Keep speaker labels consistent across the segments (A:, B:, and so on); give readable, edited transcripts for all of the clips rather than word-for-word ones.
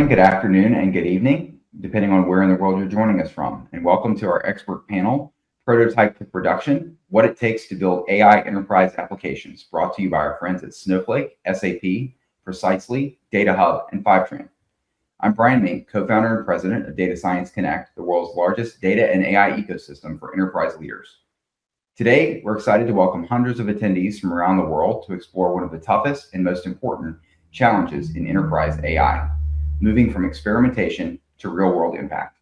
A: morning, good afternoon, and good evening, depending on where in the world you're joining us from. And welcome to our expert panel, Prototype to Production, What It Takes to Build AI Enterprise Applications, brought to you by our friends at Snowflake, SAP, Precisely, Data Hub, and Fivetran. I'm Brian Mink, co-founder and president of Data Science Connect, the world's largest data and AI ecosystem for enterprise leaders. Today, we're excited to welcome hundreds of attendees from around the world to explore one of the toughest and most important challenges in enterprise AI, moving from experimentation to real-world impact.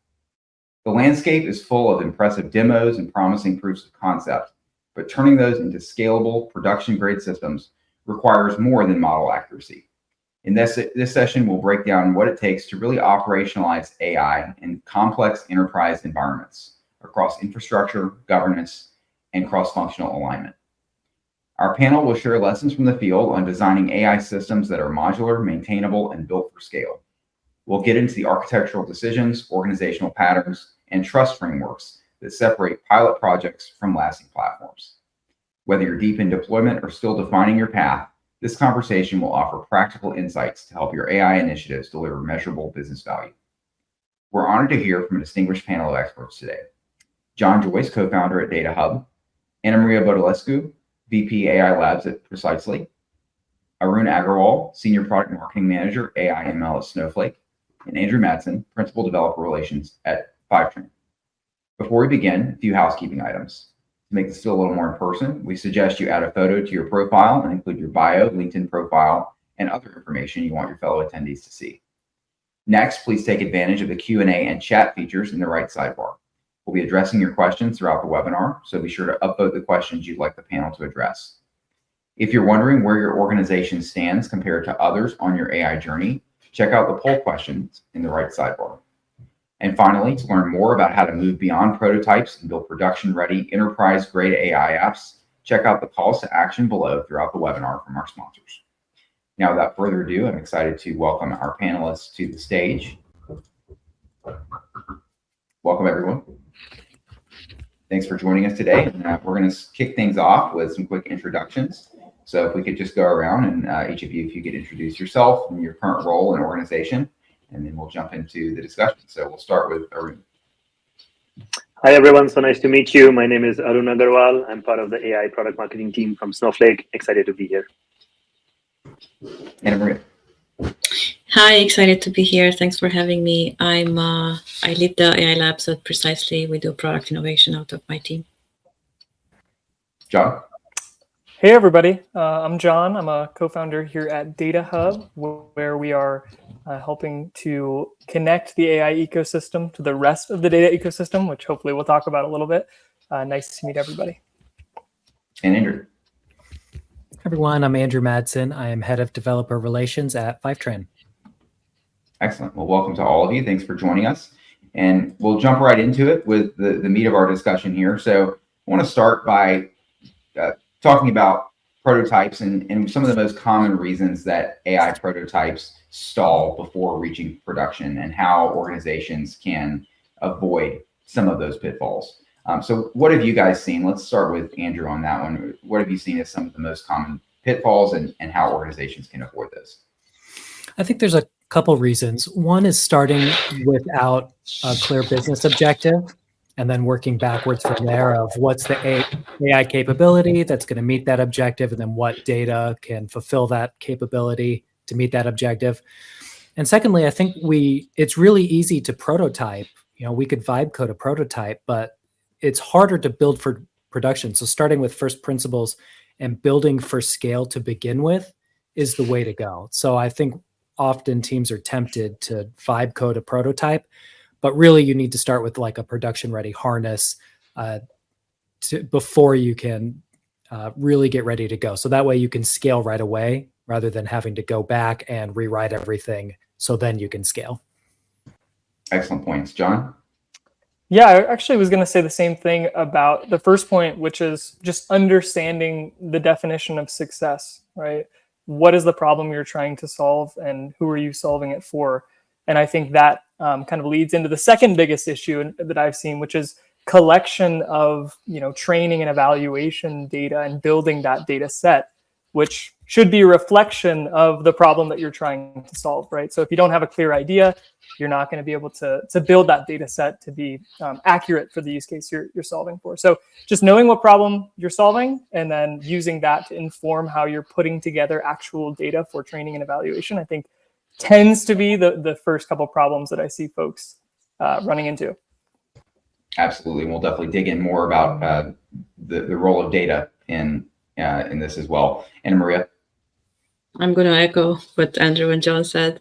A: The landscape is full of impressive demos and promising proofs of concept, but turning those into scalable, production-grade systems requires more than model accuracy. In this session, we'll break down what it takes to really operationalize AI in complex enterprise environments across infrastructure, governance, and cross-functional alignment. Our panel will share lessons from the field on designing AI systems that are modular, maintainable, and built for scale. We'll get into the architectural decisions, organizational patterns, and trust frameworks that separate pilot projects from lasting platforms. Whether you're deep in deployment or still defining your path, this conversation will offer practical insights to help your AI initiatives deliver measurable business value. We're honored to hear from a distinguished panel of experts today. John Joyce, co-founder at Data Hub, Anna Maria Bodulescu, VP AI Labs at Precisely, Arun Agarwal, Senior Product Marketing Manager, AI ML at Snowflake, and Andrew Madsen, Principal Developer Relations at Fivetran. Before we begin, a few housekeeping items. To make this feel a little more in person, we suggest you add a photo to your profile and include your bio, LinkedIn profile, and other information you want your fellow attendees to see. Next, please take advantage of the Q&A and chat features in the right sidebar. We'll be addressing your questions throughout the webinar, so be sure to upvote the questions you'd like the panel to address. If you're wondering where your organization stands compared to others on your AI journey, check out the poll questions in the right sidebar. And finally, to learn more about how to move beyond prototypes and build production-ready enterprise-grade AI apps, check out the calls to action below throughout the webinar from our sponsors. Now, without further ado, I'm excited to welcome our panelists to the stage. Welcome, everyone. Thanks for joining us today. We're going to kick things off with some quick introductions. So if we could just go around and each of you, if you could introduce yourself and your current role and organization, and then we'll jump into the discussion. So we'll start with Arun.
B: Hi, everyone. So nice to meet you. My name is Arun Agarwal. I'm part of the AI product marketing team from Snowflake. Excited to be here.
A: Anna Maria.
C: Hi, excited to be here. Thanks for having me. I lead the AI Labs at Precisely. We do product innovation out of my team.
A: John.
D: Hey, everybody. I'm John. I'm a co-founder here at Data Hub, where we are helping to connect the AI ecosystem to the rest of the data ecosystem, which hopefully we'll talk about a little bit. Nice to meet everybody.
A: And Andrew.
E: Everyone, I'm Andrew Madsen. I am head of developer relations at Fivetran.
A: Excellent. Well, welcome to all of you. Thanks for joining us. And we'll jump right into it with the meat of our discussion here. So I want to start by talking about prototypes and some of the most common reasons that AI prototypes stall before reaching production and how organizations can avoid some of those pitfalls. So what have you guys seen? Let's start with Andrew on that one. What have you seen as some of the most common pitfalls and how organizations can avoid this?
E: I think there's a couple reasons. One is starting without a clear business objective and then working backwards from there of what's the AI capability that's going to meet that objective, and then what data can fulfill that capability to meet that objective. And secondly, I think it's really easy to prototype. We could vibe code a prototype, but it's harder to build for production. So starting with first principles and building for scale to begin with is the way to go. So I think often teams are tempted to vibe code a prototype, but really you need to start with like a production ready harness before you can really get ready to go. So that way you can scale right away rather than having to go back and rewrite everything. So then you can scale.
A: Excellent points. John?
D: Yeah, I actually was going to say the same thing about the first point, which is just understanding the definition of success, right? What is the problem you're trying to solve and who are you solving it for? And I think that kind of leads into the second biggest issue that I've seen, which is collection of training and evaluation data and building that data set which should be a reflection of the problem that you're trying to solve, right? So if you don't have a clear idea, you're not going to be able to build that data set to be accurate for the use case you're solving for. So just knowing what problem you're solving and then using that to inform how you're putting together actual data for training and evaluation, I think tends to be the first couple problems that I see folks running into.
A: Absolutely. We'll definitely dig in more about the role of data in this as well. Anna Maria?
C: I'm going to echo what Andrew and John said.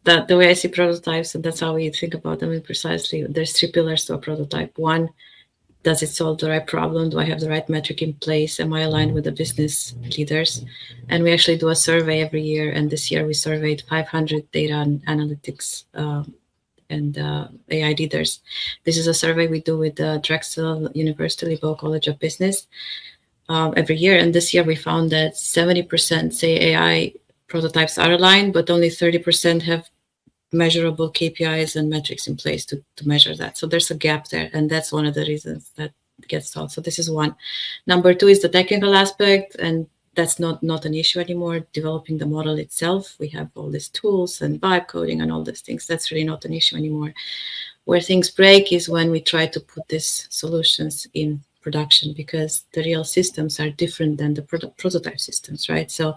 C: That the way I see prototypes, and that's how we think about them precisely, there's three pillars to a prototype. One, does it solve the right problem? Do I have the right metric in place? Am I aligned with the business leaders? And we actually do a survey every year. And this year we surveyed 500 data and analytics and AI leaders. This is a survey we do with the Drexel University Liberal College of Business every year. And this year we found that 70% say AI prototypes are aligned, but only 30% have measurable KPIs and metrics in place to measure that. So there's a gap there, and that's one of the reasons that gets solved. So this is one. Number two is the technical aspect, and that's not an issue anymore. Developing the model itself, we have all these tools and vibe coding and all these things. That's really not an issue anymore. Where things break is when we try to put these solutions in production, because the real systems are different than the prototype systems, right? So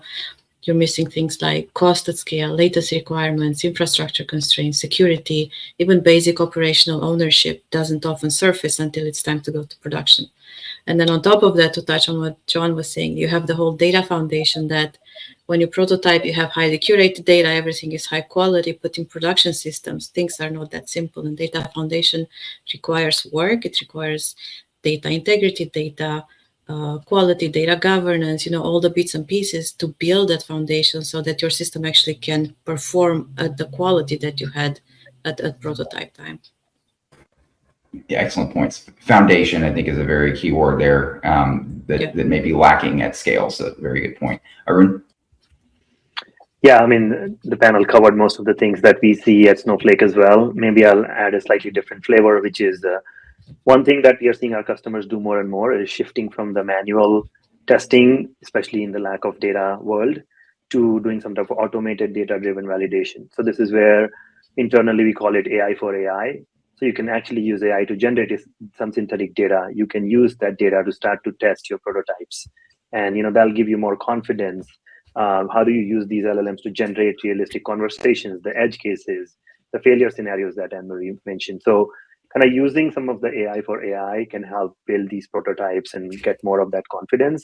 C: you're missing things like cost at scale, latency requirements, infrastructure constraints, security, even basic operational ownership doesn't often surface until it's time to go to production. And then on top of that, to touch on what John was saying, you have the whole data foundation that when you prototype, you have highly curated data, everything is high quality, but in production systems, things are not that simple. And data foundation requires work. It requires data integrity, data quality, data governance, all the bits and pieces to build that foundation so that your system actually can perform at the quality that you had at prototype time.
A: Yeah, excellent points. Foundation, I think, is a very key word there that may be lacking at scale. So very good point. Arun?
B: Yeah, I mean, the panel covered most of the things that we see at Snowflake as well. Maybe I'll add a slightly different flavor, which is one thing that we are seeing our customers do more and more is shifting from the manual testing, especially in the lack of data world, to doing some type of automated data-driven validation. So this is where internally we call it AI for AI. So you can actually use AI to generate some synthetic data. You can use that data to start to test your prototypes. And that'll give you more confidence. How do you use these LLMs to generate realistic conversations, the edge cases, the failure scenarios that Anne-Marie mentioned? So kind of using some of the AI for AI can help build these prototypes and get more of that confidence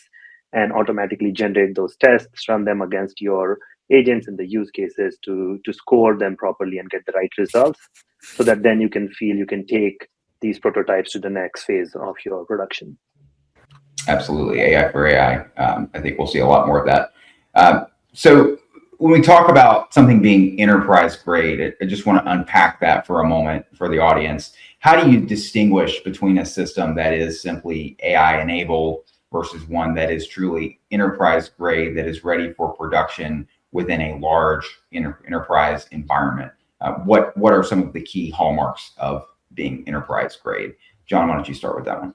B: and automatically generate those tests, run them against your agents and the use cases to score them properly and get the right results, so that then you can feel you can take these prototypes to the next phase of your production.
A: Absolutely. AI for AI. I think we'll see a lot more of that. So when we talk about something being enterprise grade, I just want to unpack that for a moment for the audience. How do you distinguish between a system that is simply AI enabled versus one that is truly enterprise grade, that is ready for production within a large enterprise environment? What are some of the key hallmarks of being enterprise grade? John, why don't you start with that one?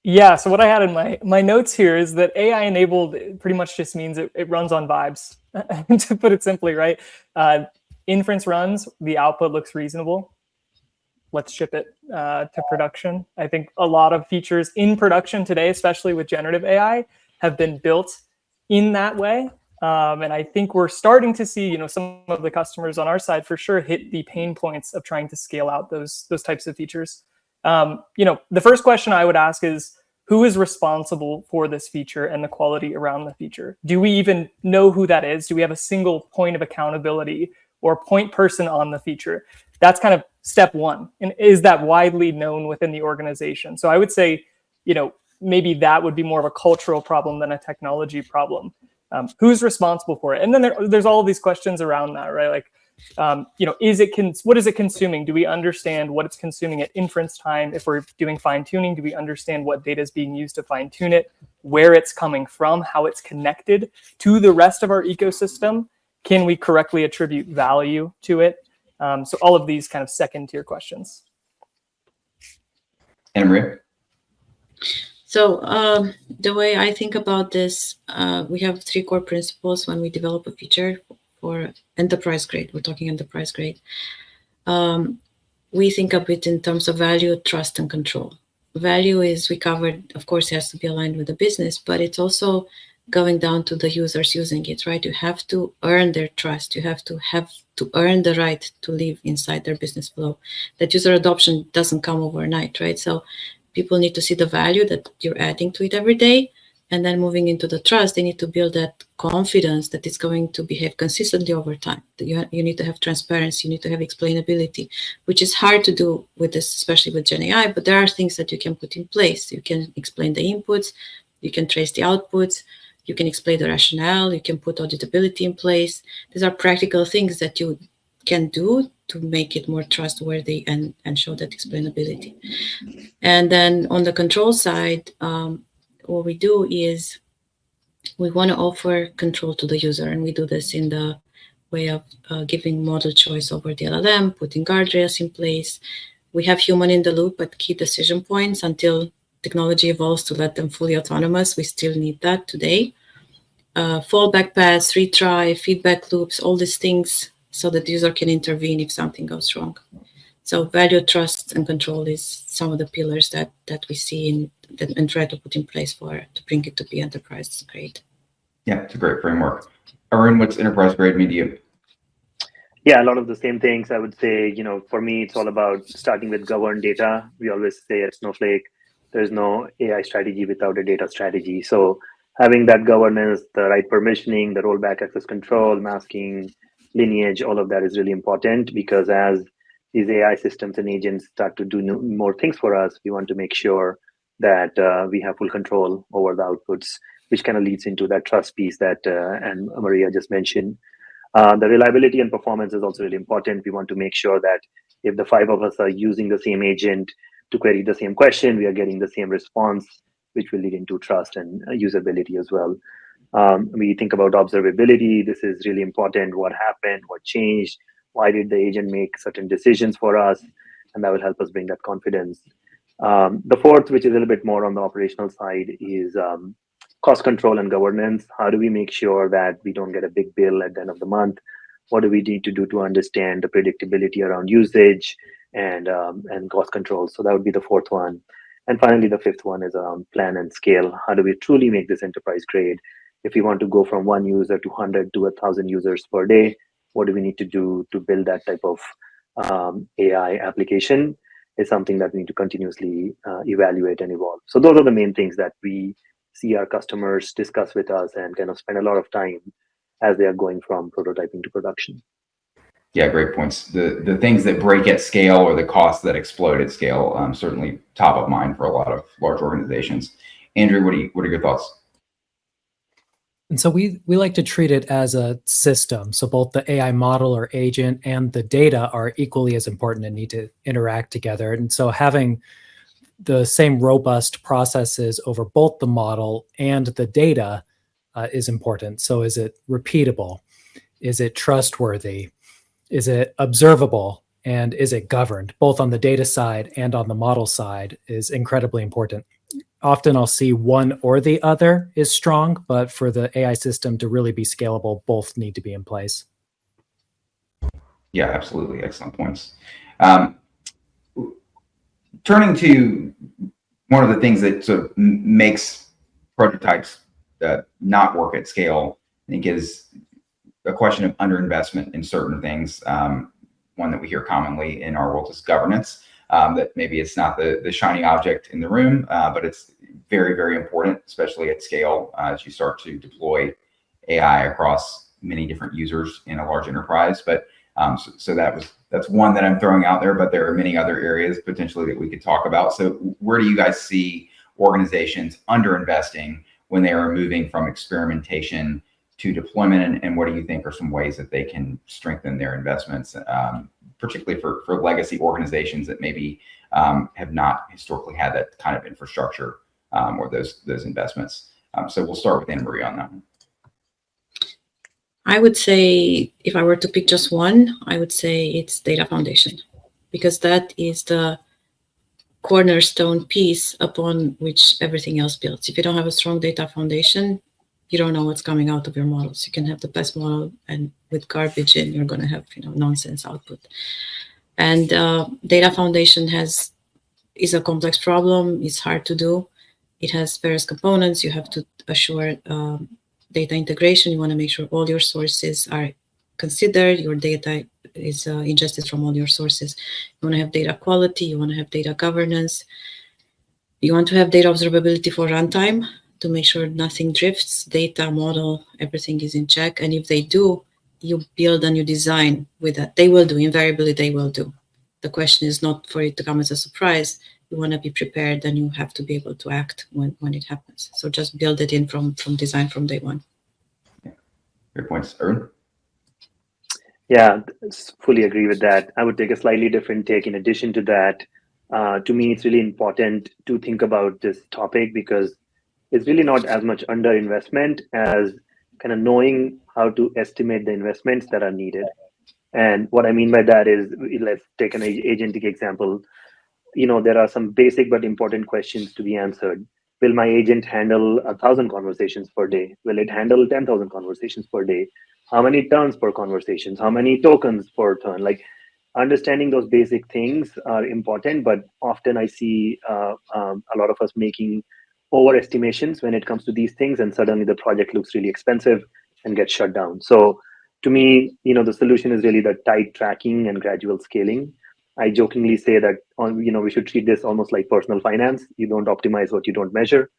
D: Yeah, so what I had in my notes here is that AI enabled pretty much just means it runs on vibes, to put it simply, right? Inference runs, the output looks reasonable. Let's ship it to production. I think a lot of features in production today, especially with generative AI, have been built in that way. And I think we're starting to see, some of the customers on our side for sure hit the pain points of trying to scale out those types of features. The first question I would ask is, who is responsible for this feature and the quality around the feature? Do we even know who that is? Do we have a single point of accountability or point person on the feature? That's kind of step one. And is that widely known within the organization? So I would say, maybe that would be more of a cultural problem than a technology problem. Who's responsible for it? And then there's all of these questions around that, right? Like, what is it consuming? Do we understand what it's consuming at inference time? If we're doing fine tuning, do we understand what data is being used to fine tune it, where it's coming from, how it's connected to the rest of our ecosystem? Can we correctly attribute value to it? So all of these kind of second tier questions.
A: Anna Maria?
C: So the way I think about this, we have 3 core principles when we develop a feature for enterprise grade. We're talking enterprise grade. We think of it in terms of value, trust, and control. Value is, we covered, of course, it has to be aligned with the business, but it's also going down to the users using it, right? You have to earn their trust. You have to earn the right to live inside their business flow. That user adoption doesn't come overnight, right? So people need to see the value that you're adding to it every day. And then moving into the trust, they need to build that confidence that it's going to behave consistently over time. You need to have transparency, you need to have explainability, which is hard to do with this, especially with Gen AI, but there are things that you can put in place. You can explain the inputs, you can trace the outputs, you can explain the rationale, you can put auditability in place. These are practical things that you can do to make it more trustworthy and show that explainability. And then on the control side, what we do is we want to offer control to the user, and we do this in the way of giving model choice over the LLM, putting guardrails in place. We have human in the loop at key decision points until technology evolves to let them fully autonomous. We still need that today. Fallback paths, retry, feedback loops, all these things so that the user can intervene if something goes wrong. So value, trust, and control is some of the pillars that we see and try to put in place to bring it to be enterprise grade.
A: Yeah, it's a great framework. Arun, what's enterprise grade mean to you?
B: Yeah, a lot of the same things. I would say, for me, it's all about starting with governed data. We always say at Snowflake, there's no AI strategy without a data strategy. So having that governance, the right permissioning, the rollback access control, masking, lineage, all of that is really important, because as these AI systems and agents start to do more things for us, we want to make sure that we have full control over the outputs, which kind of leads into that trust piece that and Maria just mentioned. The reliability and performance is also really important. We want to make sure that if the 5 of us are using the same agent to query the same question, we are getting the same response, which will lead into trust and usability as well. We think about observability. This is really important. What happened? What changed? Why did the agent make certain decisions for us? And that will help us bring that confidence. The fourth, which is a little bit more on the operational side, is cost control and governance. How do we make sure that we don't get a big bill at the end of the month? What do we need to do to understand the predictability around usage and cost control? So that would be the fourth one. And finally, the fifth one is around plan and scale. How do we truly make this enterprise grade? If we want to go from 1 user to 100 to 1,000 users per day, what do we need to do to build that type of AI application? Is something that we need to continuously evaluate and evolve. So those are the main things that we see our customers discuss with us and kind of spend a lot of time as they are going from prototyping to production.
A: Yeah, great points. The things that break at scale or the costs that explode at scale, certainly top of mind for a lot of large organizations. Andrew, what are your thoughts?
E: And so we like to treat it as a system. So both the AI model or agent and the data are equally as important and need to interact together. And so having the same robust processes over both the model and the data is important. So is it repeatable? Is it trustworthy? Is it observable? And is it governed? Both on the data side and on the model side is incredibly important. Often I'll see one or the other is strong, but for the AI system to really be scalable, both need to be in place.
A: Yeah, absolutely. Excellent points. Turning to one of the things that sort of makes prototypes not work at scale, I think, is a question of underinvestment in certain things. One that we hear commonly in our world is governance. That maybe it's not the shiny object in the room, but it's very, very important, especially at scale, as you start to deploy AI across many different users in a large enterprise. But so that's one that I'm throwing out there, but there are many other areas potentially that we could talk about. So where do you guys see organizations underinvesting when they are moving from experimentation to deployment, and what do you think are some ways that they can strengthen their investments, particularly for legacy organizations that maybe have not historically had that kind of infrastructure or those investments? So we'll start with Anne-Marie on that one.
C: I would say, if I were to pick just one, I would say it's data foundation, because that is the cornerstone piece upon which everything else builds. If you don't have a strong data foundation, you don't know what's coming out of your models. You can have the best model, and with garbage in, you're going to have nonsense output. And data foundation is a complex problem. It's hard to do. It has various components. You have to assure data integration. You want to make sure all your sources are considered. Your data is ingested from all your sources. You want to have data quality. You want to have data governance. You want to have data observability for runtime to make sure nothing drifts, data, model, everything is in check. And if they do, you build and you design with that. They will do, invariably they will do. The question is not for it to come as a surprise. You want to be prepared, and you have to be able to act when it happens. So just build it in from design from day one.
A: Yeah. Great points. Arun?
B: Yeah, fully agree with that. I would take a slightly different take. In addition to that, to me, it's really important to think about this topic because it's really not as much underinvestment as kind of knowing how to estimate the investments that are needed. And what I mean by that is, let's take an agentic example. There are some basic but important questions to be answered. Will my agent handle 1,000 conversations per day? Will it handle 10,000 conversations per day? How many turns per conversations? How many tokens per turn? Like, understanding those basic things are important, but often I see a lot of us making overestimations when it comes to these things, and suddenly the project looks really expensive and gets shut down. So to me, the solution is really the tight tracking and gradual scaling. I jokingly say that we should treat this almost like personal finance. You don't optimize what you don't measure.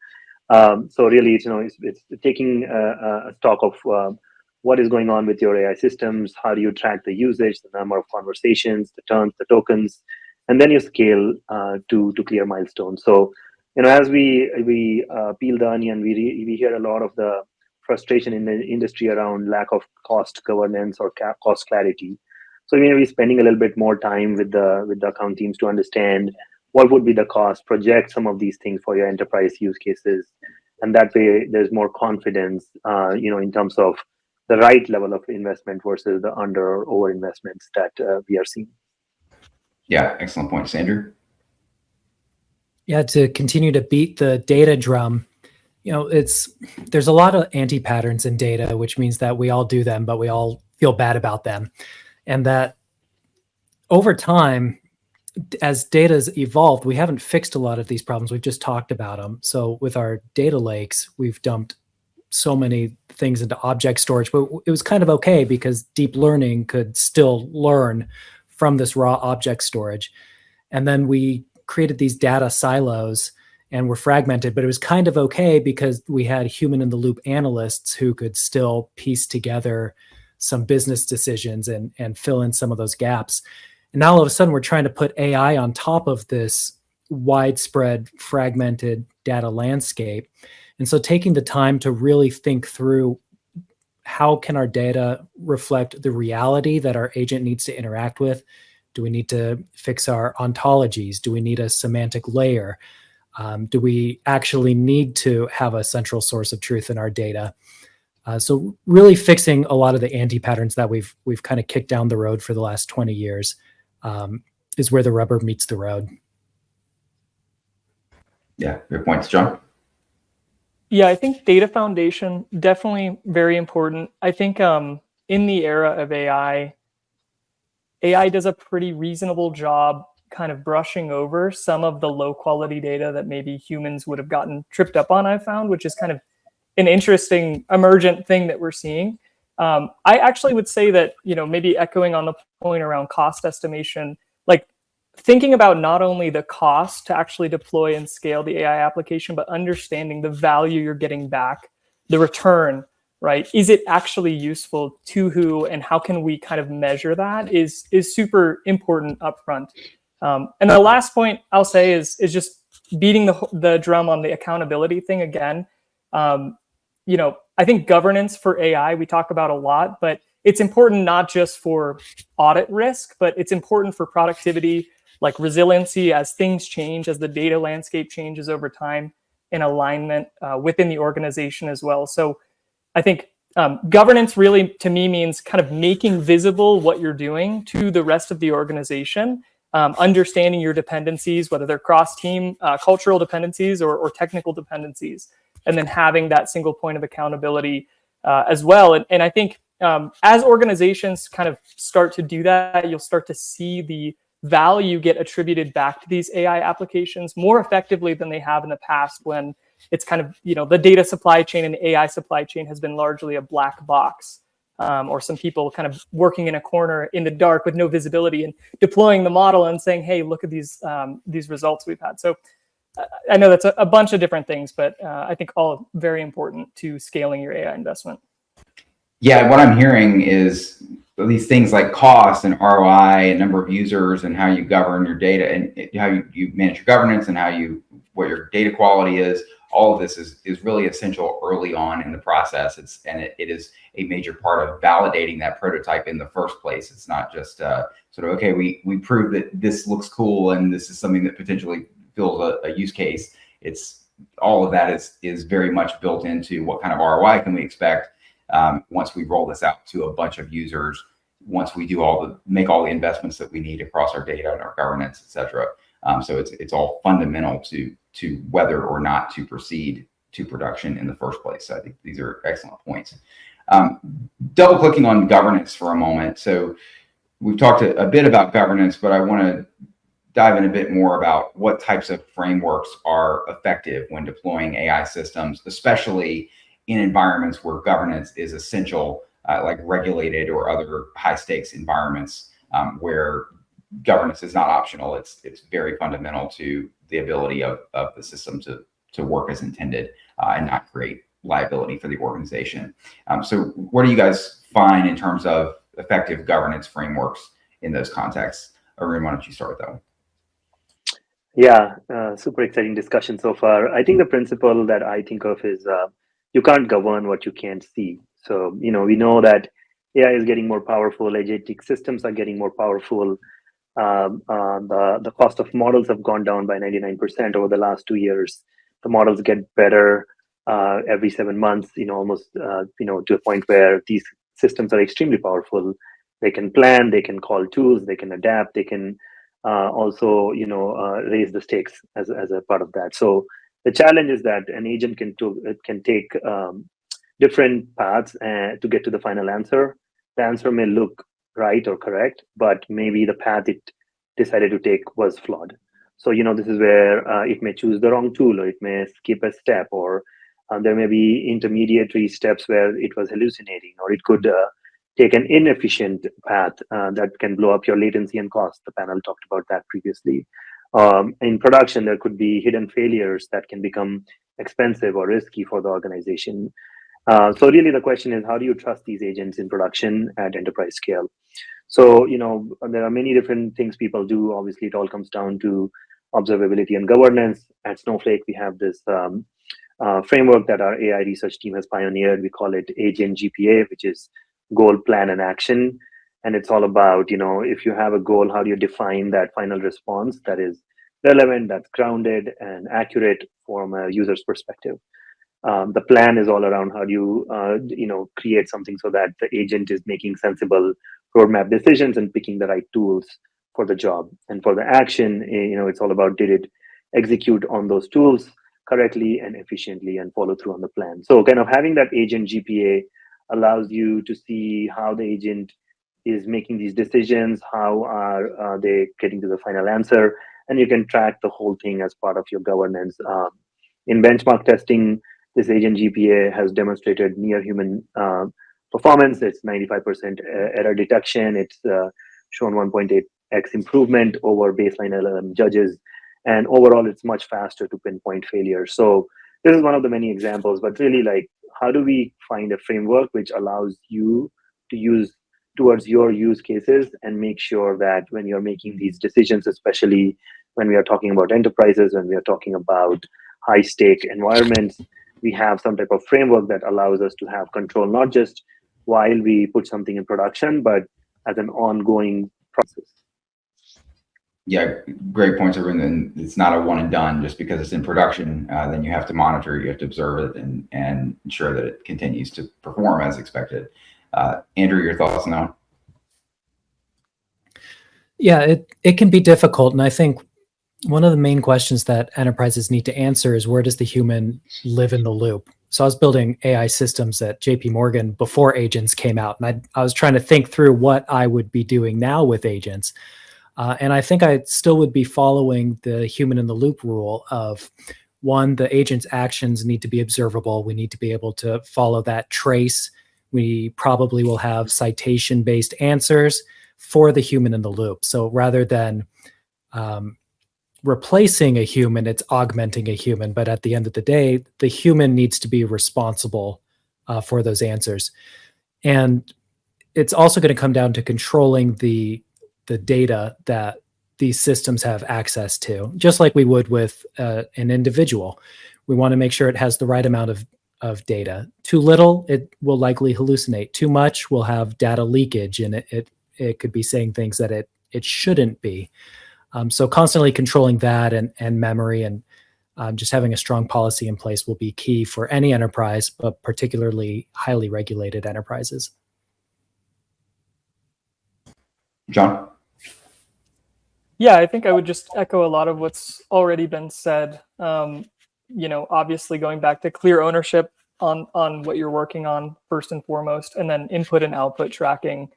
B: So really, it's taking a stock of what is going on with your AI systems. How do you track the usage, the number of conversations, the turns, the tokens, and then you scale to clear milestones. So as we peel the onion, we hear a lot of the frustration in the industry around lack of cost governance or cost clarity. So we're spending a little bit more time with the account teams to understand what would be the cost, project some of these things for your enterprise use cases, and that way there's more confidence, in terms of the right level of investment versus the under or over investments that we are seeing.
A: Yeah, excellent points, Andrew.
E: Yeah, to continue to beat the data drum, there's a lot of anti-patterns in data, which means that we all do them, but we all feel bad about them. And that over time, as data's evolved, we haven't fixed a lot of these problems. We've just talked about them. So with our data lakes, we've dumped so many things into object storage, but it was kind of okay because deep learning could still learn from this raw object storage. And then we created these data silos and were fragmented, but it was kind of okay because we had human in the loop analysts who could still piece together some business decisions and fill in some of those gaps. And now all of a sudden we're trying to put AI on top of this widespread fragmented data landscape. And so taking the time to really think through how can our data reflect the reality that our agent needs to interact with? Do we need to fix our ontologies? Do we need a semantic layer? Do we actually need to have a central source of truth in our data? So really fixing a lot of the anti-patterns that we've kind of kicked down the road for the last 20 years is where the rubber meets the road.
A: Yeah, good points, John.
D: Yeah, I think data foundation, definitely very important. I think in the era of AI does a pretty reasonable job kind of brushing over some of the low quality data that maybe humans would have gotten tripped up on, I found, which is kind of an interesting emergent thing that we're seeing. I actually would say that, maybe echoing on the point around cost estimation, like thinking about not only the cost to actually deploy and scale the AI application, but understanding the value you're getting back, the return, right? Is it actually useful to who, and how can we kind of measure that is super important upfront. And the last point I'll say is just beating the drum on the accountability thing again. I think governance for AI, we talk about a lot, but it's important not just for audit risk, but it's important for productivity, like resiliency as things change, as the data landscape changes over time, and alignment within the organization as well. So I think governance really, to me, means kind of making visible what you're doing to the rest of the organization, understanding your dependencies, whether they're cross-team, cultural dependencies or technical dependencies, and then having that single point of accountability as well. And I think as organizations kind of start to do that, you'll start to see the value get attributed back to these AI applications more effectively than they have in the past, when it's kind of, the data supply chain and the AI supply chain has been largely a black box, or some people kind of working in a corner in the dark with no visibility and deploying the model and saying, hey, look at these results we've had. So I know that's a bunch of different things, but I think all very important to scaling your AI investment.
A: Yeah, what I'm hearing is these things like cost and ROI and number of users and how you govern your data and how you manage your governance and what your data quality is. All of this is really essential early on in the process. It is a major part of validating that prototype in the first place. It's not just sort of, okay, we proved that this looks cool and this is something that potentially fills a use case. It's all of that is very much built into what kind of ROI can we expect once we roll this out to a bunch of users, once we do make all the investments that we need across our data and our governance, et cetera. So it's all fundamental to whether or not to proceed to production in the first place. So I think these are excellent points. Double clicking on governance for a moment. So we've talked a bit about governance, but I want to dive in a bit more about what types of frameworks are effective when deploying AI systems, especially in environments where governance is essential, like regulated or other high stakes environments where governance is not optional. It's very fundamental to the ability of the system to work as intended and not create liability for the organization. So what do you guys find in terms of effective governance frameworks in those contexts? Arun, why don't you start with that one?
B: Yeah, super exciting discussion so far. I think the principle that I think of is you can't govern what you can't see. So, we know that AI is getting more powerful, agentic systems are getting more powerful. The cost of models have gone down by 99% over the last 2 years. The models get better every 7 months, almost, to a point where these systems are extremely powerful. They can plan, they can call tools, they can adapt, they can also, raise the stakes as a part of that. So the challenge is that an agent can take different paths to get to the final answer. The answer may look right or correct, but maybe the path it decided to take was flawed. So, this is where it may choose the wrong tool, or it may skip a step, or there may be intermediary steps where it was hallucinating, or it could take an inefficient path that can blow up your latency and cost. The panel talked about that previously. In production, there could be hidden failures that can become expensive or risky for the organization. So really the question is, how do you trust these agents in production at enterprise scale? So, there are many different things people do. Obviously, it all comes down to observability and governance. At Snowflake, we have this framework that our AI research team has pioneered. We call it Agent GPA, which is goal, plan, and action. And it's all about, if you have a goal, how do you define that final response that is relevant, that's grounded and accurate from a user's perspective. The plan is all around how do you, create something so that the agent is making sensible roadmap decisions and picking the right tools for the job. And for the action, it's all about, did it execute on those tools correctly and efficiently and follow through on the plan. So kind of having that agent GPA allows you to see how the agent is making these decisions, how are they getting to the final answer, and you can track the whole thing as part of your governance. In benchmark testing, this agent GPA has demonstrated near human performance. It's 95% error detection. It's shown 1.8x improvement over baseline LLM judges. And overall, it's much faster to pinpoint failure. So this is one of the many examples, but really, like, how do we find a framework which allows you to use towards your use cases and make sure that when you're making these decisions, especially when we are talking about enterprises, when we are talking about high stake environments, we have some type of framework that allows us to have control, not just while we put something in production, but as an ongoing process.
A: Yeah, great points, Arun. And it's not a one and done. Just because it's in production, then you have to monitor, you have to observe it, and ensure that it continues to perform as expected. Andrew, your thoughts on that?
E: Yeah, it can be difficult. And I think one of the main questions that enterprises need to answer is, where does the human live in the loop? So I was building AI systems at JP Morgan before agents came out. And I was trying to think through what I would be doing now with agents. And I think I still would be following the human in the loop rule of, one, the agent's actions need to be observable. We need to be able to follow that trace. We probably will have citation-based answers for the human in the loop. So rather than replacing a human, it's augmenting a human. But at the end of the day, the human needs to be responsible for those answers. And it's also going to come down to controlling the data that these systems have access to, just like we would with an individual. We want to make sure it has the right amount of data. Too little, it will likely hallucinate. Too much will have data leakage, and it could be saying things that it shouldn't be. So constantly controlling that and memory and just having a strong policy in place will be key for any enterprise, but particularly highly regulated enterprises.
A: John?
D: Yeah, I think I would just echo a lot of what's already been said. Obviously going back to clear ownership on what you're working on first and foremost, and then input and output tracking,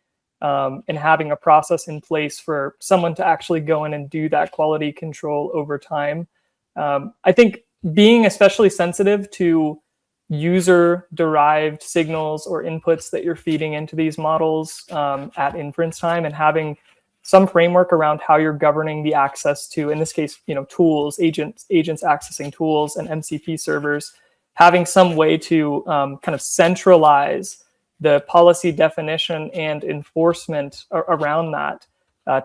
D: and having a process in place for someone to actually go in and do that quality control over time. I think being especially sensitive to user-derived signals or inputs that you're feeding into these models at inference time, and having some framework around how you're governing the access to, in this case, tools, agents accessing tools and MCP servers, having some way to kind of centralize the policy definition and enforcement around that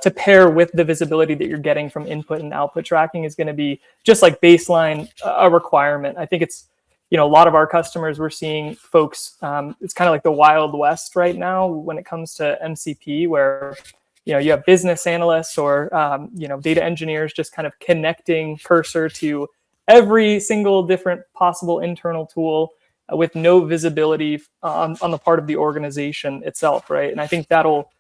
D: to pair with the visibility that you're getting from input and output tracking is going to be just like baseline a requirement. I think it's, a lot of our customers, we're seeing folks, it's kind of like the Wild West right now when it comes to MCP, where you have business analysts or data engineers just kind of connecting cursor to every single different possible internal tool with no visibility on the part of the organization itself, right? And I think that'll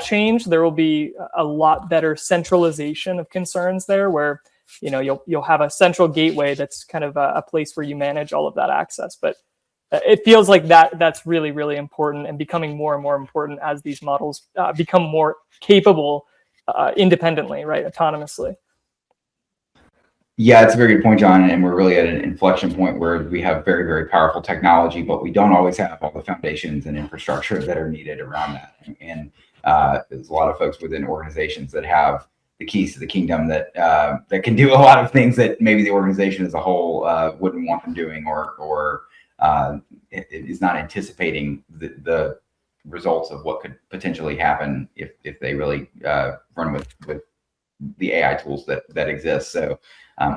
D: change. There will be a lot better centralization of concerns there, where you'll have a central gateway that's kind of a place where you manage all of that access. But it feels like that's really, really important, and becoming more and more important as these models become more capable independently, right, autonomously.
A: Yeah, it's a very good point, John. And we're really at an inflection point where we have very, very powerful technology, but we don't always have all the foundations and infrastructure that are needed around that. And there's a lot of folks within organizations that have the keys to the kingdom that can do a lot of things that maybe the organization as a whole wouldn't want them doing, or it is not anticipating the results of what could potentially happen if they really run with the AI tools that exist. So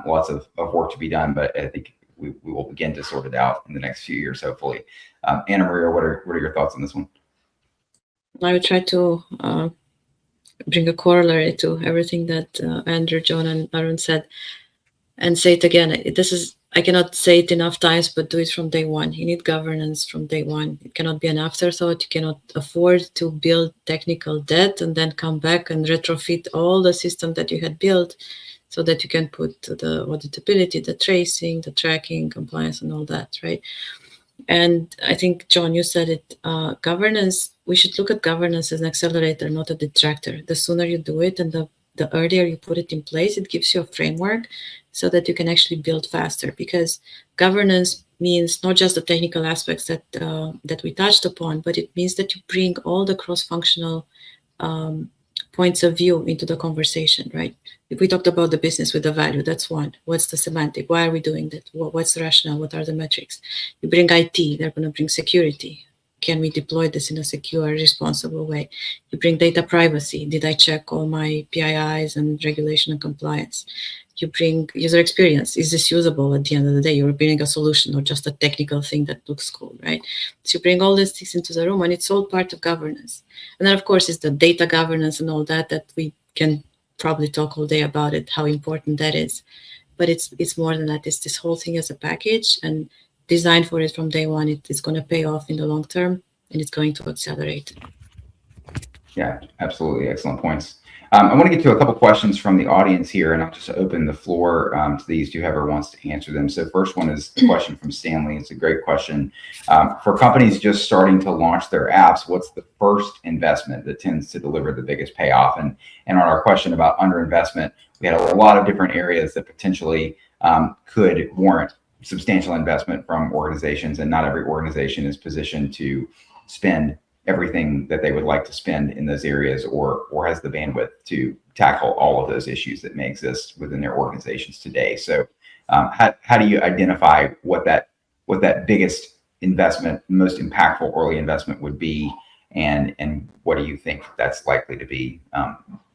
A: lots of work to be done, but I think we will begin to sort it out in the next few years, hopefully. Anna Maria, what are your thoughts on this one?
C: I would try to bring a corollary to everything that Andrew, John, and Arun said, and say it again. I cannot say it enough times, but do it from day one. You need governance from day one. It cannot be an afterthought. You cannot afford to build technical debt and then come back and retrofit all the system that you had built so that you can put the auditability, the tracing, the tracking, compliance, and all that, right? And I think, John, you said it, governance, we should look at governance as an accelerator, not a detractor. The sooner you do it and the earlier you put it in place, it gives you a framework so that you can actually build faster, because governance means not just the technical aspects that we touched upon, but it means that you bring all the cross-functional points of view into the conversation, right? If we talked about the business with the value, that's one. What's the semantic? Why are we doing that? What's the rationale? What are the metrics? You bring IT, they're going to bring security. Can we deploy this in a secure, responsible way? You bring data privacy. Did I check all my PIIs and regulation and compliance? You bring user experience. Is this usable at the end of the day? You're building a solution or just a technical thing that looks cool, right? So you bring all these things into the room, and it's all part of governance. And then, of course, it's the data governance and all that we can probably talk all day about it, how important that is. But it's more than that. It's this whole thing as a package, and designed for it from day one. It's going to pay off in the long term, and it's going to accelerate.
A: Yeah, absolutely. Excellent points. I want to get to a couple questions from the audience here, and I'll just open the floor to these, whoever wants to answer them. So first one is a question from Stanley. It's a great question. For companies just starting to launch their apps, what's the first investment that tends to deliver the biggest payoff? And on our question about underinvestment, we had a lot of different areas that potentially could warrant substantial investment from organizations, and not every organization is positioned to spend everything that they would like to spend in those areas, or has the bandwidth to tackle all of those issues that may exist within their organizations today. So how do you identify what that biggest investment, most impactful early investment would be, and what do you think that's likely to be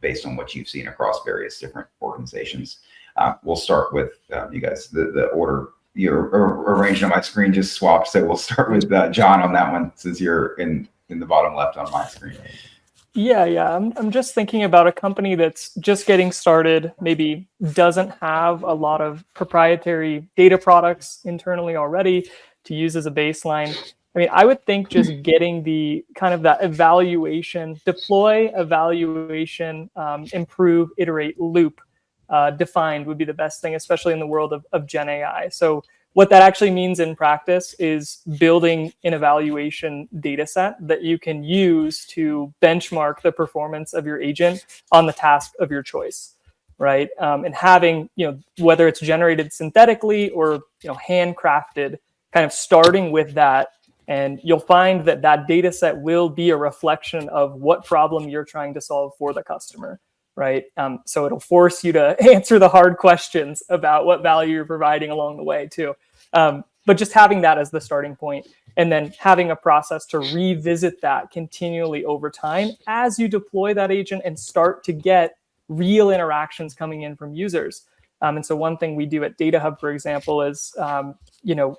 A: based on what you've seen across various different organizations? We'll start with you guys. The order you're arranged on my screen just swapped, so we'll start with John on that one, since you're in the bottom left on my screen.
D: Yeah. I'm just thinking about a company that's just getting started, maybe doesn't have a lot of proprietary data products internally already to use as a baseline. I mean, I would think just getting the kind of that evaluation, deploy, evaluation, improve, iterate loop defined would be the best thing, especially in the world of Gen AI. So what that actually means in practice is building an evaluation data set that you can use to benchmark the performance of your agent on the task of your choice, right? And having, whether it's generated synthetically or, handcrafted, kind of starting with that. And you'll find that data set will be a reflection of what problem you're trying to solve for the customer, right? So it'll force you to answer the hard questions about what value you're providing along the way too. But just having that as the starting point, and then having a process to revisit that continually over time as you deploy that agent and start to get real interactions coming in from users. And so one thing we do at Data Hub, for example, is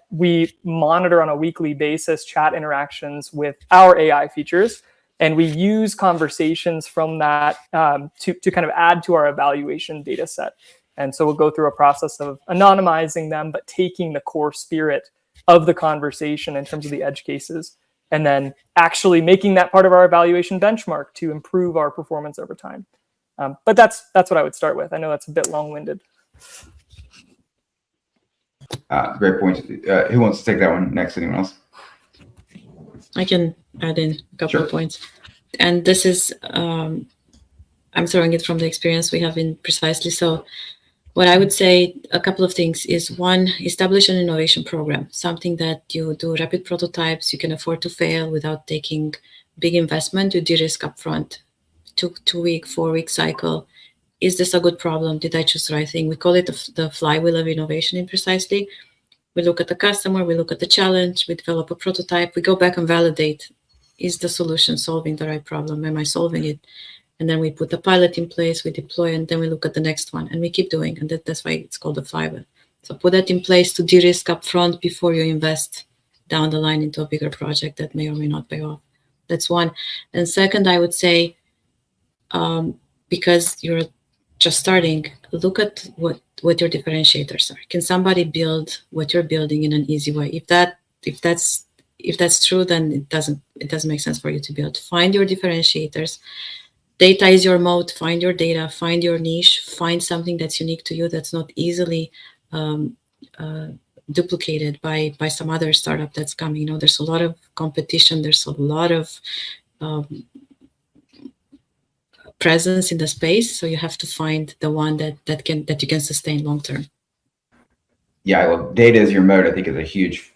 D: we monitor on a weekly basis chat interactions with our AI features. And we use conversations from that to kind of add to our evaluation data set. And so we'll go through a process of anonymizing them, but taking the core spirit of the conversation in terms of the edge cases, and then actually making that part of our evaluation benchmark to improve our performance over time. But that's what I would start with. I know that's a bit long-winded.
A: Great point. Who wants to take that one next? Anyone else?
C: I can add in a couple of points. And this is, I'm throwing it from the experience we have in Precisely. So what I would say, a couple of things is, one, establish an innovation program, something that you do rapid prototypes, you can afford to fail without taking big investment, you de-risk upfront, 2-week, 4-week cycle. Is this a good problem? Did I choose the right thing? We call it the flywheel of innovation in Precisely. We look at the customer, we look at the challenge, we develop a prototype, we go back and validate, is the solution solving the right problem? Am I solving it? And then we put the pilot in place, we deploy, and then we look at the next one, and we keep doing. And that's why it's called the flywheel. So put that in place to de-risk up front before you invest down the line into a bigger project that may or may not pay off. That's one. And second, I would say, because you're just starting, look at what your differentiators are. Can somebody build what you're building in an easy way? If that's true, then it doesn't make sense for you to build. Find your differentiators. Data is your moat. Find your data, find your niche, find something that's unique to you, that's not easily duplicated by some other startup that's coming. There's a lot of competition. There's a lot of presence in the space. So you have to find the one that you can sustain long term.
A: Yeah, I love data is your moat. I think is a huge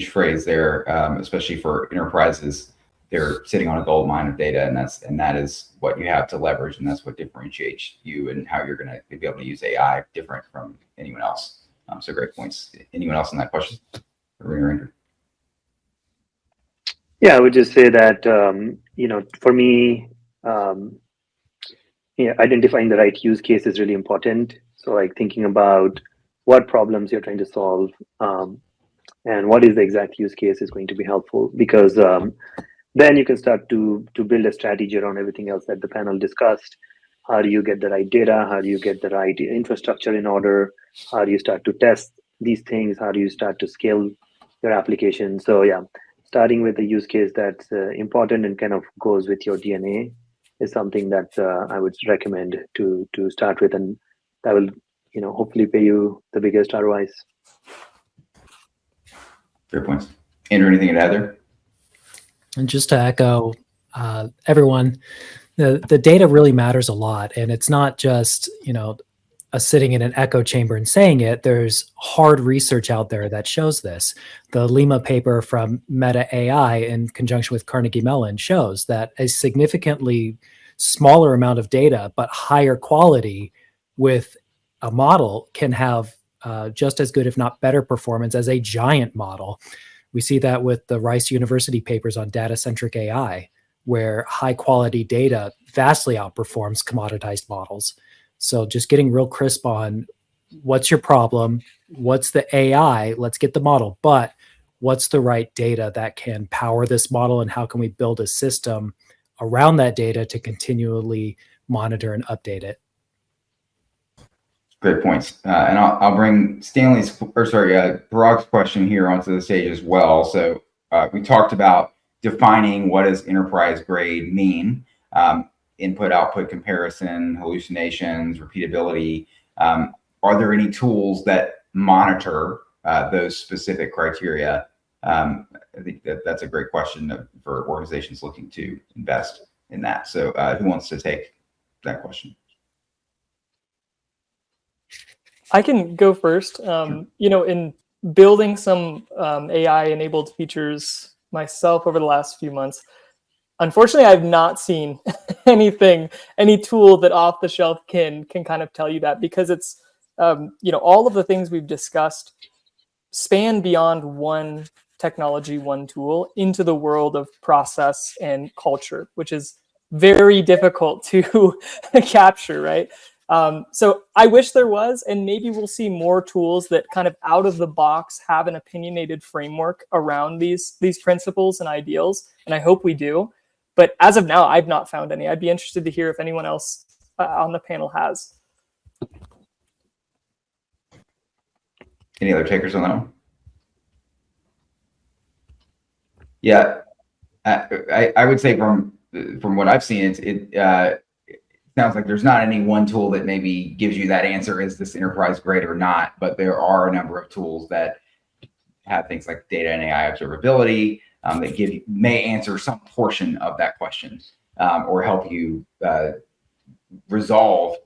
A: phrase there, especially for enterprises. They're sitting on a gold mine of data, and that is what you have to leverage, and that's what differentiates you and how you're going to be able to use AI different from anyone else. So great points. Anyone else on that question?
B: Yeah, I would just say that for me, identifying the right use case is really important. So like thinking about what problems you're trying to solve, and what is the exact use case is going to be helpful, because then you can start to build a strategy around everything else that the panel discussed. How do you get the right data? How do you get the right infrastructure in order? How do you start to test these things? How do you start to scale your application? So yeah, starting with the use case that's important and kind of goes with your DNA is something that I would recommend to start with, and that will, hopefully pay you the biggest ROIs.
A: Fair points. Andrew, anything to add there?
E: And just to echo everyone, the data really matters a lot, and it's not just us sitting in an echo chamber and saying it. There's hard research out there that shows this. The Lima paper from Meta AI in conjunction with Carnegie Mellon shows that a significantly smaller amount of data but higher quality with a model can have just as good, if not better, performance as a giant model. We see that with the Rice University papers on data-centric AI, where high-quality data vastly outperforms commoditized models. So just getting real crisp on what's your problem, what's the AI, let's get the model, but what's the right data that can power this model, and how can we build a system around that data to continually monitor and update it?
A: Great points. And I'll bring Parag's question here onto the stage as well. So we talked about defining what does enterprise grade mean, input output comparison, hallucinations, repeatability. Are there any tools that monitor those specific criteria? I think that's a great question for organizations looking to invest in that. So who wants to take that question?
D: I can go first. In building some AI-enabled features myself over the last few months, unfortunately, I've not seen any tool that off the shelf can kind of tell you that, because it's, all of the things we've discussed span beyond one technology, one tool, into the world of process and culture, which is very difficult to capture, right? So I wish there was, and maybe we'll see more tools that kind of out of the box have an opinionated framework around these principles and ideals, and I hope we do. But as of now, I've not found any. I'd be interested to hear if anyone else on the panel has.
A: Any other takers on that one? Yeah, I would say from what I've seen, it sounds like there's not any one tool that maybe gives you that answer, is this enterprise grade or not, but there are a number of tools that have things like data and AI observability that may answer some portion of that question, or help you resolve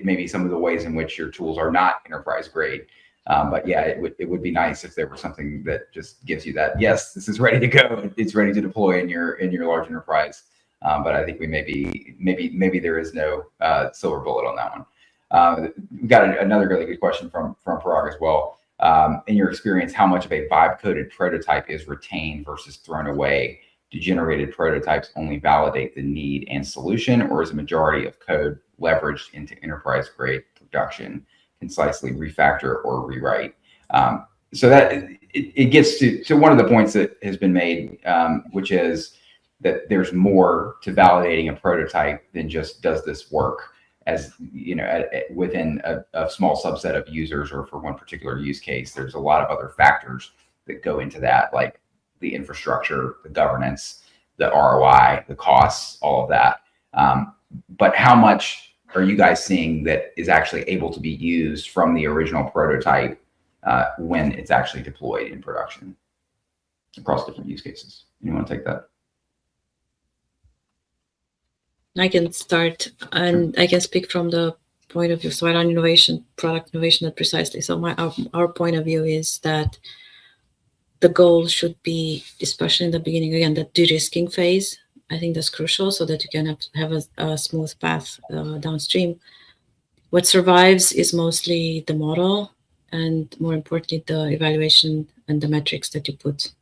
A: maybe some of the ways in which your tools are not enterprise grade. But yeah, it would be nice if there was something that just gives you that, yes, this is ready to go, it's ready to deploy in your large enterprise. But I think maybe there is no silver bullet on that one. We got another really good question from Parag as well. In your experience, how much of a vibe-coded prototype is retained versus thrown away? Do generated prototypes only validate the need and solution, or is a majority of code leveraged into enterprise-grade production, concisely refactor or rewrite? So that it gets to one of the points that has been made, which is that there's more to validating a prototype than just does this work, as within a small subset of users or for one particular use case. There's a lot of other factors that go into that, like the infrastructure, the governance, the ROI, the costs, all of that. But how much are you guys seeing that is actually able to be used from the original prototype when it's actually deployed in production across different use cases? You want to take that?
C: I can start, and I can speak from the point of view. So I run innovation, product innovation, that precisely. So our point of view is that the goal should be, especially in the beginning, again, the de-risking phase. I think that's crucial, so that you can have a smooth path downstream. What survives is mostly the model, and more importantly, the evaluation and the metrics that you put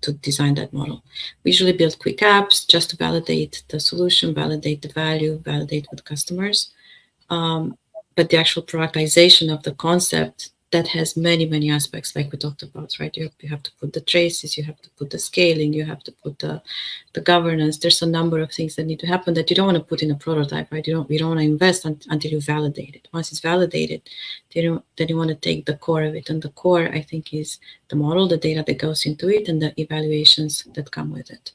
C: to design that model. We usually build quick apps just to validate the solution, validate the value, validate with customers. But the actual productization of the concept, that has many, many aspects, like we talked about, right? You have to put the traces, you have to put the scaling, you have to put the governance. There's a number of things that need to happen that you don't want to put in a prototype, right? We don't want to invest until you validate it. Once it's validated, then you want to take the core of it. And the core, I think, is the model, the data that goes into it, and the evaluations that come with it.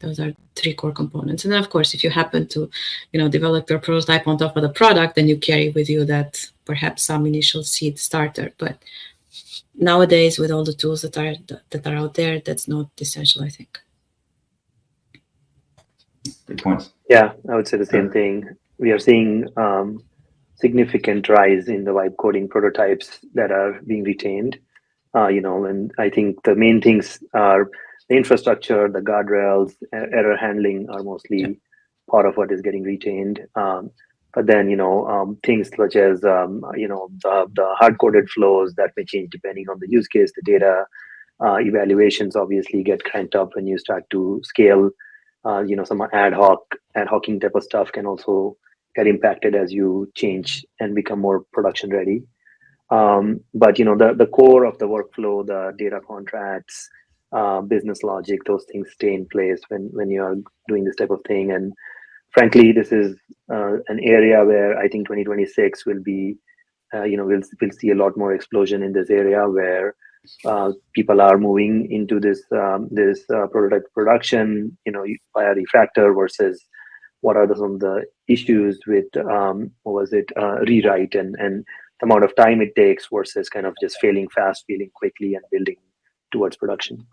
C: Those are three core components. And then, of course, if you happen to, develop your prototype on top of the product, then you carry with you that perhaps some initial seed starter. But nowadays, with all the tools that are out there, that's not essential, I think.
A: Good points.
B: Yeah, I would say the same thing. We are seeing significant rise in the vibe coding prototypes that are being retained. And I think the main things are the infrastructure, the guardrails, error handling are mostly part of what is getting retained. But then, things such as, the hard-coded flows that may change depending on the use case, the data, evaluations obviously get cranked up when you start to scale. Some ad hocing type of stuff can also get impacted as you change and become more production ready. But the core of the workflow, the data contracts, business logic, those things stay in place when you are doing this type of thing. And frankly, this is an area where I think 2026 will be, we'll see a lot more explosion in this area where people are moving into this prototype production, via refactor versus what are some of the issues with rewrite and the amount of time it takes versus kind of just failing fast, failing quickly, and building towards production.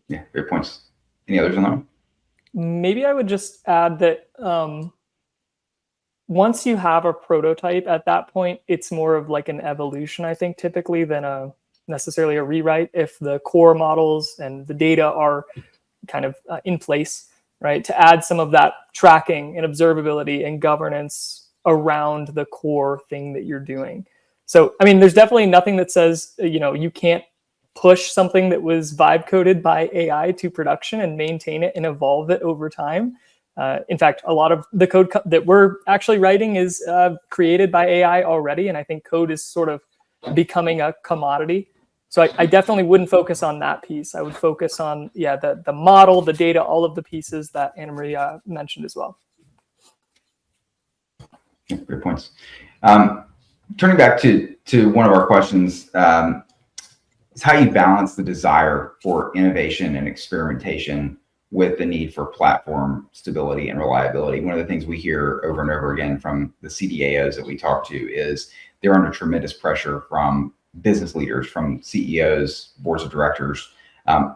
A: Yeah, great points. Any others on that one?
D: Maybe I would just add that once you have a prototype, at that point, it's more of like an evolution, I think, typically than necessarily a rewrite. If the core models and the data are kind of in place, right, to add some of that tracking and observability and governance around the core thing that you're doing. So, I mean, there's definitely nothing that says, you can't push something that was vibe coded by AI to production and maintain it and evolve it over time. In fact, a lot of the code that we're actually writing is created by AI already. And I think code is sort of becoming a commodity. So I definitely wouldn't focus on that piece. I would focus on, the model, the data, all of the pieces that Anna Maria mentioned as well.
A: Yeah, great points. Turning back to one of our questions, is how you balance the desire for innovation and experimentation with the need for platform stability and reliability. One of the things we hear over and over again from the CDAOs that we talk to is they're under tremendous pressure from business leaders, from CEOs, boards of directors,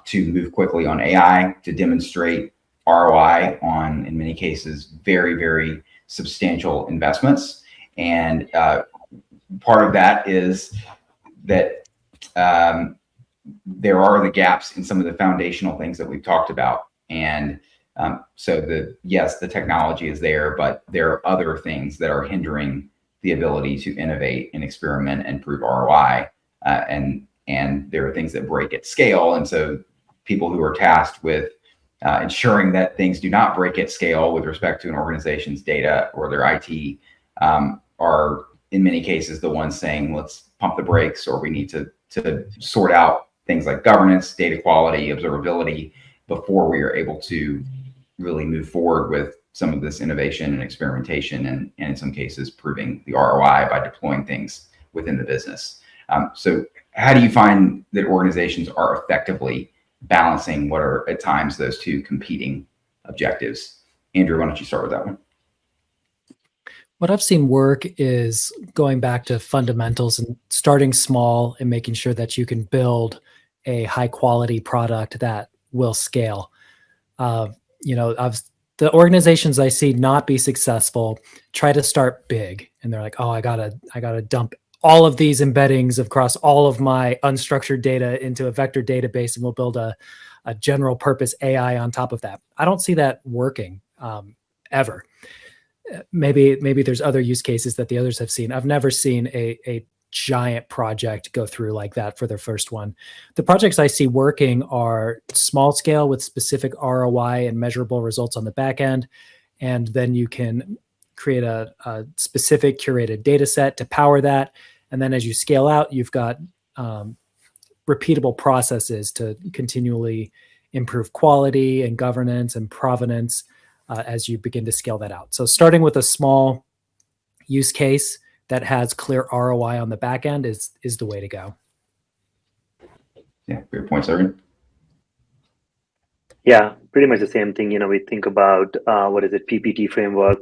A: to move quickly on AI, to demonstrate ROI on, in many cases, very, very substantial investments. And part of that is that there are the gaps in some of the foundational things that we've talked about. And so the technology is there, but there are other things that are hindering the ability to innovate and experiment and prove ROI. And there are things that break at scale. And so people who are tasked with ensuring that things do not break at scale with respect to an organization's data or their IT are in many cases the ones saying, let's pump the brakes, or we need to sort out things like governance, data quality, observability before we are able to really move forward with some of this innovation and experimentation, and in some cases proving the ROI by deploying things within the business. So how do you find that organizations are effectively balancing what are at times those two competing objectives? Andrew, why don't you start with that one?
E: What I've seen work is going back to fundamentals and starting small and making sure that you can build a high quality product that will scale. The organizations I see not be successful try to start big, and they're like, oh, I gotta dump all of these embeddings across all of my unstructured data into a vector database, and we'll build a general purpose AI on top of that. I don't see that working ever. Maybe there's other use cases that the others have seen. I've never seen a giant project go through like that for their first one. The projects I see working are small scale with specific ROI and measurable results on the back end. And then you can create a specific curated data set to power that. And then as you scale out, you've got repeatable processes to continually improve quality and governance and provenance as you begin to scale that out. So starting with a small use case that has clear ROI on the back end is the way to go.
A: Yeah, great points, Arun.
B: Yeah, pretty much the same thing. We think about what is it, PPT framework,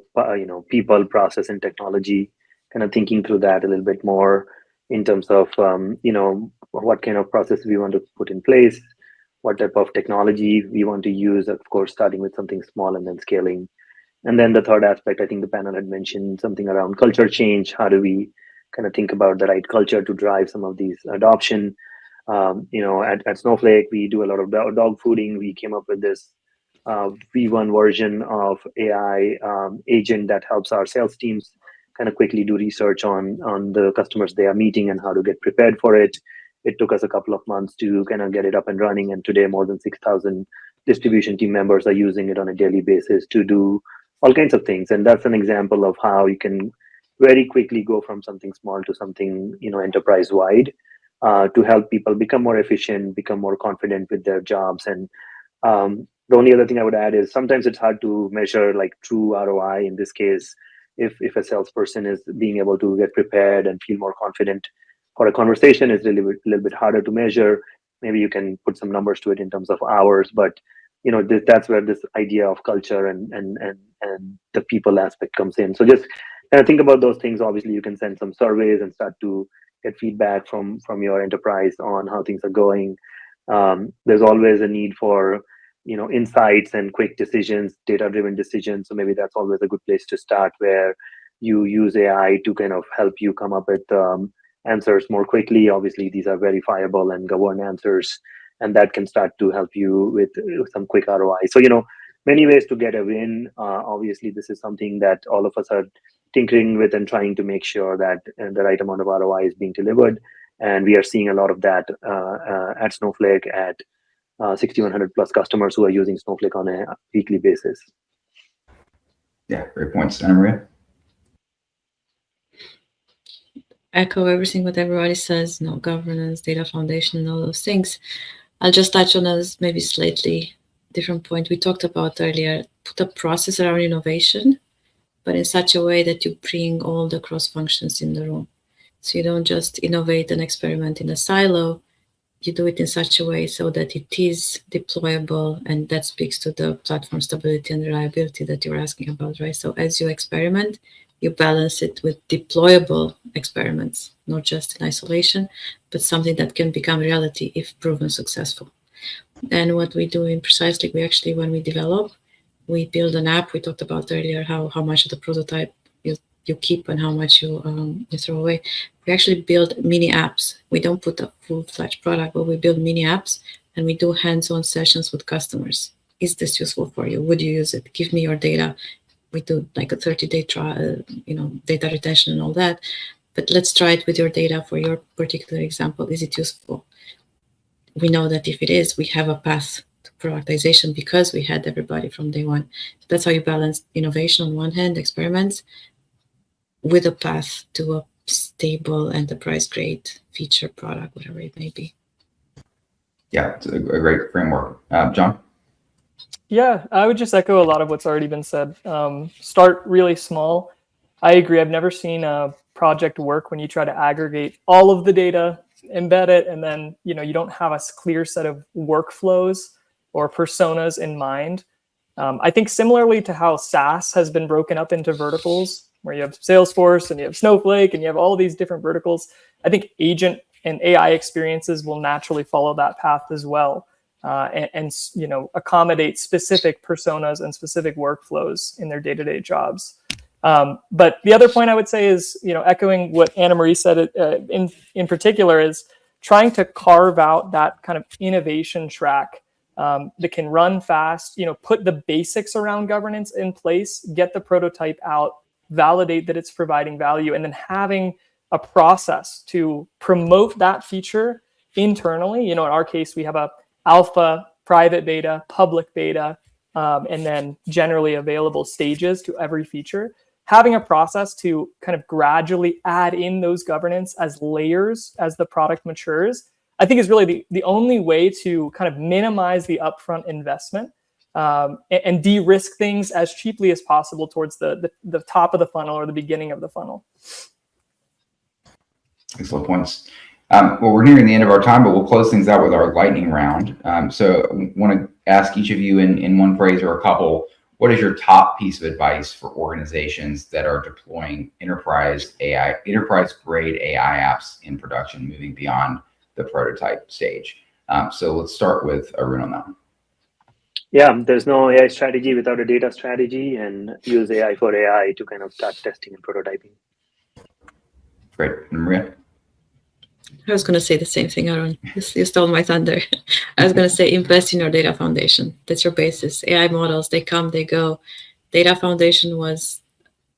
B: people, process, and technology. Kind of thinking through that a little bit more in terms of what kind of process we want to put in place, what type of technology we want to use. Of course, starting with something small and then scaling. And then the third aspect, I think the panel had mentioned something around culture change. How do we kind of think about the right culture to drive some of these adoption? At Snowflake, we do a lot of dog fooding. We came up with this V1 version of AI agent that helps our sales teams kind of quickly do research on the customers they are meeting and how to get prepared for it. It took us a couple of months to kind of get it up and running, and today more than 6,000 distribution team members are using it on a daily basis to do all kinds of things. And that's an example of how you can very quickly go from something small to something enterprise wide, to help people become more efficient, become more confident with their jobs. And the only other thing I would add is sometimes it's hard to measure like true ROI. In this case, if a salesperson is being able to get prepared and feel more confident for a conversation, is really a little bit harder to measure. Maybe you can put some numbers to it in terms of hours, but that's where this idea of culture and the people aspect comes in. So just kind of think about those things. Obviously, you can send some surveys and start to get feedback from your enterprise on how things are going. There's always a need for insights and quick decisions, data-driven decisions. So maybe that's always a good place to start, where you use AI to kind of help you come up with answers more quickly. Obviously, these are verifiable and governed answers, and that can start to help you with some quick ROI. So many ways to get a win. Obviously, this is something that all of us are tinkering with and trying to make sure that the right amount of ROI is being delivered. And we are seeing a lot of that at Snowflake, at 6,100 plus customers who are using Snowflake on a weekly basis.
A: Yeah, great points. Anna Maria?
C: Echo everything what everybody says, governance, data foundation, and all those things. I'll just touch on a maybe slightly different point we talked about earlier. Put a process around innovation, but in such a way that you bring all the cross functions in the room. So you don't just innovate and experiment in a silo. You do it in such a way so that it is deployable, and that speaks to the platform stability and reliability that you're asking about, right? So as you experiment, you balance it with deployable experiments, not just in isolation, but something that can become reality if proven successful. And what we do in Precisely, we actually, when we develop, we build an app. We talked about earlier how much of the prototype you keep and how much you throw away. We actually build mini apps. We don't put a full-fledged product, but we build mini apps, and we do hands-on sessions with customers. Is this useful for you? Would you use it? Give me your data. We do like a 30-day trial, data retention and all that. But let's try it with your data for your particular example. Is it useful? We know that if it is, we have a path to productization because we had everybody from day one. So that's how you balance innovation on one hand, experiments, with a path to a stable enterprise grade feature product, whatever it may be.
A: Yeah, it's a great framework. John?
D: Yeah, I would just echo a lot of what's already been said. Start really small. I agree. I've never seen a project work when you try to aggregate all of the data, embed it, and then you don't have a clear set of workflows or personas in mind. I think similarly to how SaaS has been broken up into verticals, where you have Salesforce and you have Snowflake and you have all these different verticals, I think agent and AI experiences will naturally follow that path as well. And accommodate specific personas and specific workflows in their day-to-day jobs. But the other point I would say is, echoing what Anna Marie said in particular, is trying to carve out that kind of innovation track that can run fast, put the basics around governance in place, get the prototype out, validate that it's providing value, and then having a process to promote that feature internally. In our case, we have a alpha, private beta, public beta, and then generally available stages to every feature. Having a process to kind of gradually add in those governance as layers as the product matures, I think is really the only way to kind of minimize the upfront investment and de-risk things as cheaply as possible towards the top of the funnel or the beginning of the funnel.
A: Excellent points. Well, we're nearing the end of our time, but we'll close things out with our lightning round. So I want to ask each of you in one phrase or a couple, what is your top piece of advice for organizations that are deploying enterprise grade AI apps in production, moving beyond the prototype stage? So let's start with Arun on that one.
B: Yeah, there's no AI strategy without a data strategy, and use AI for AI to kind of start testing and prototyping.
A: Great. And Maria?
C: I was going to say the same thing, Arun. You stole my thunder. I was going to say invest in your data foundation. That's your basis. AI models, they come, they go. Data foundation was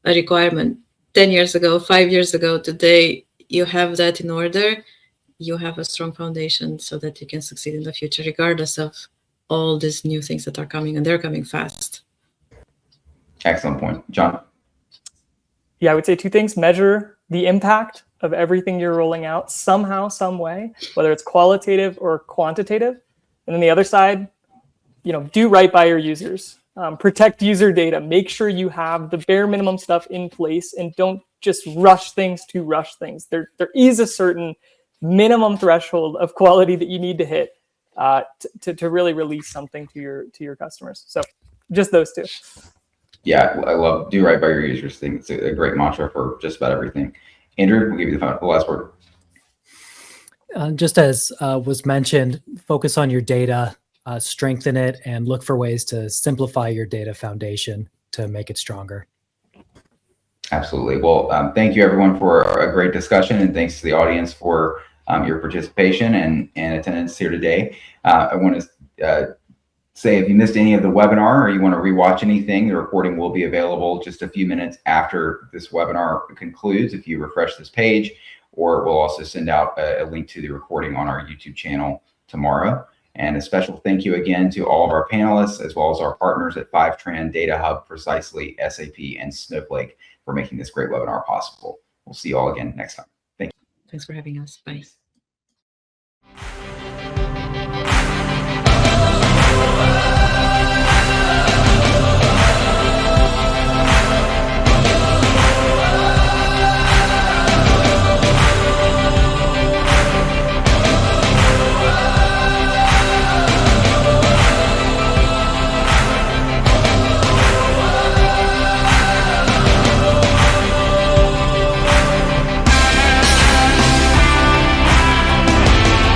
C: a requirement 10 years ago, 5 years ago. Today, you have that in order. You have a strong foundation so that you can succeed in the future, regardless of all these new things that are coming, and they're coming fast.
A: Excellent point. John?
D: Yeah, I would say two things. Measure the impact of everything you're rolling out somehow, some way, whether it's qualitative or quantitative. And then the other side, do right by your users. Protect user data. Make sure you have the bare minimum stuff in place and don't just rush things to rush things. There is a certain minimum threshold of quality that you need to hit to really release something to your customers. So just those two.
A: Yeah, I love do right by your users thing. It's a great mantra for just about everything. Andrew, we'll give you the last word.
E: Just as was mentioned, focus on your data, strengthen it, and look for ways to simplify your data foundation to make it stronger. Absolutely.
A: Well, thank you everyone for a great discussion, and thanks to the audience for your participation and attendance here today. I want to say if you missed any of the webinar or you want to rewatch anything, the recording will be available just a few minutes after this webinar concludes if you refresh this page, or we'll also send out a link to the recording on our YouTube channel tomorrow. And a special thank you again to all of our panelists, as well as our partners at Fivetran, Data Hub, Precisely, SAP, and Snowflake for making this great webinar possible. We'll see you all again next time. Thank you.
C: Thanks for having us. Bye.